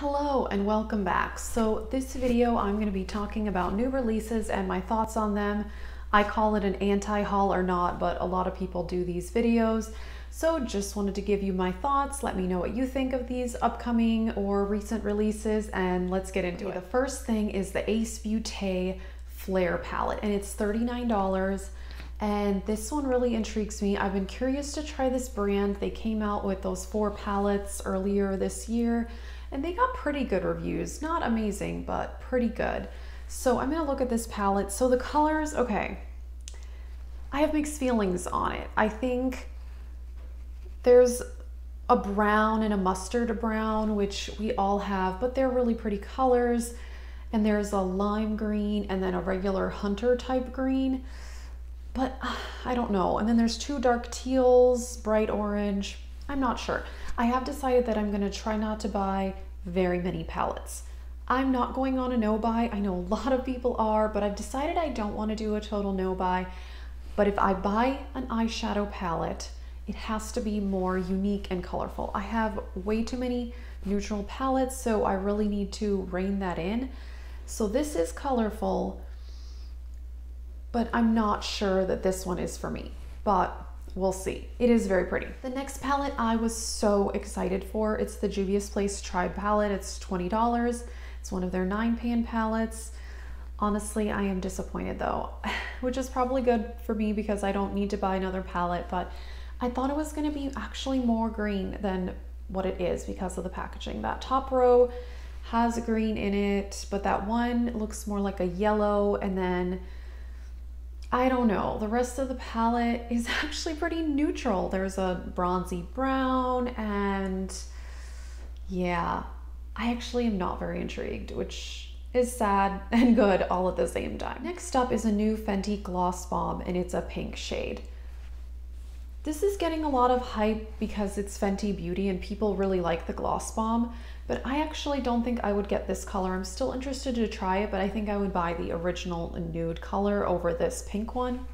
Hello and welcome back. So this video I'm going to be talking about new releases and my thoughts on them. I call it an anti-haul or not, but a lot of people do these videos. So just wanted to give you my thoughts. Let me know what you think of these upcoming or recent releases and let's get into it. The first thing is the Beaute Flare palette and it's $39. And this one really intrigues me. I've been curious to try this brand. They came out with those 4 palettes earlier this year and they got pretty good reviews. Not amazing, but pretty good. So I'm gonna look at this palette. So the colors, okay. I have mixed feelings on it. I think there's a brown and a mustard brown, which we all have, but they're really pretty colors. And there's a lime green and then a regular hunter type green. But I don't know. And then there's 2 dark teals, bright orange. I'm not sure. I have decided that I'm gonna try not to buy very many palettes. I'm not going on a no buy. I know a lot of people are, but I've decided I don't want to do a total no buy. But if I buy an eyeshadow palette, it has to be more unique and colorful. I have way too many neutral palettes, so I really need to rein that in. So this is colorful, but I'm not sure that this one is for me, but we'll see. It is very pretty. The next palette I was so excited for, it's the Juvias Place To Try palette. It's $20. It's one of their 9-pan palettes. Honestly, I am disappointed though, which is probably good for me because I don't need to buy another palette, but I thought it was gonna be actually more green than what it is because of the packaging. That top row has green in it, but that one looks more like a yellow, and then I don't know, the rest of the palette is actually pretty neutral. There's a bronzy brown and yeah, I actually am not very intrigued, which is sad and good all at the same time. Next up is a new Fenty Gloss Bomb and it's a pink shade. This is getting a lot of hype because it's Fenty Beauty and people really like the Gloss Bomb, but I actually don't think I would get this color. I'm still interested to try it, but I think I would buy the original nude color over this pink one.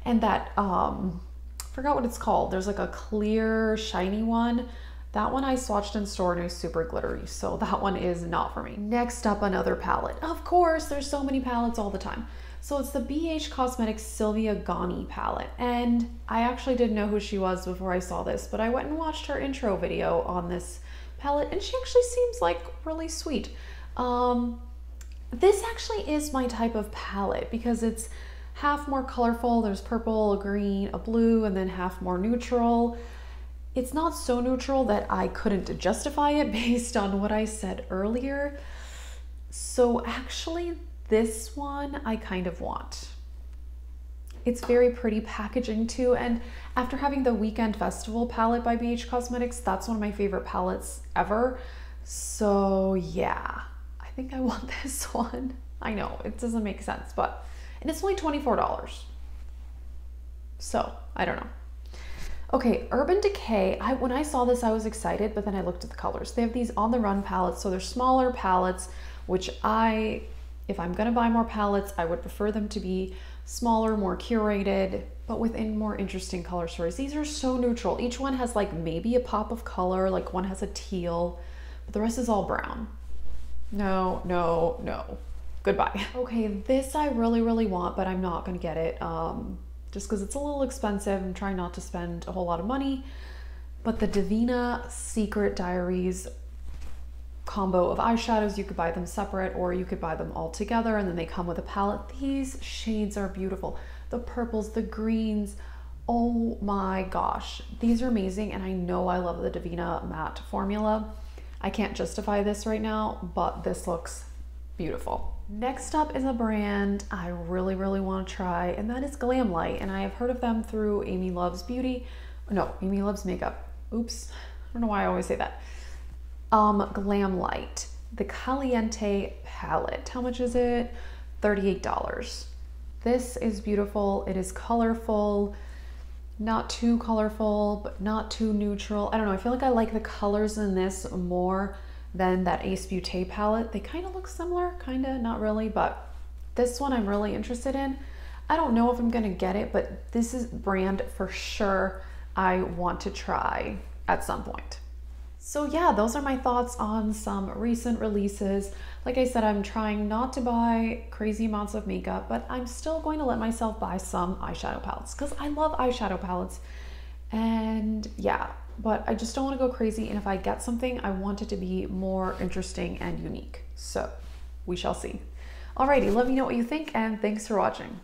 And that, forgot what it's called. There's like a clear, shiny one. That one I swatched in store and it was super glittery, so that one is not for me. Next up, another palette. Of course, there's so many palettes all the time. So it's the BH Cosmetics Sylvia Ghani palette. And I actually didn't know who she was before I saw this, but I went and watched her intro video on this palette and she actually seems like really sweet. This actually is my type of palette because it's half more colorful. There's purple, a green, a blue, and then half more neutral. It's not so neutral that I couldn't justify it based on what I said earlier. So actually, this one I kind of want. It's very pretty packaging too, and after having the Weekend Festival palette by BH Cosmetics, that's one of my favorite palettes ever. So yeah, I think I want this one. I know, it doesn't make sense, but, and it's only $24. So, I don't know. Okay, Urban Decay, when I saw this I was excited, but then I looked at the colors. They have these On The Run palettes, so they're smaller palettes, which if I'm gonna buy more palettes, I would prefer them to be smaller, more curated, but within more interesting color stories. These are so neutral. Each one has like maybe a pop of color, like one has a teal, but the rest is all brown. No, no, no. Goodbye. Okay, this I really, really want, but I'm not gonna get it just because it's a little expensive. I'm trying not to spend a whole lot of money, but the Divina Secret Diaries combo of eyeshadows, you could buy them separate or you could buy them all together and then they come with a palette. These shades are beautiful. The purples, the greens, oh my gosh, these are amazing. And I know I love the Divina matte formula. I can't justify this right now, but this looks beautiful. Next up is a brand I really, really want to try, and that is Glamlite. And I have heard of them through Amy Loves Beauty. No, Amy Loves Makeup. Oops, I don't know why I always say that. Glamlite, the Caliente palette. How much is it? $38. This is beautiful. It is colorful, not too colorful, but not too neutral. I don't know. I feel like I like the colors in this more than that Beaute palette. They kind of look similar, kind of, not really, but this one I'm really interested in. I don't know if I'm gonna get it, but this is brand for sure I want to try at some point. So yeah, those are my thoughts on some recent releases. Like I said, I'm trying not to buy crazy amounts of makeup, but I'm still going to let myself buy some eyeshadow palettes because I love eyeshadow palettes. And yeah, but I just don't want to go crazy. And if I get something, I want it to be more interesting and unique. So we shall see. Alrighty, let me know what you think, and thanks for watching.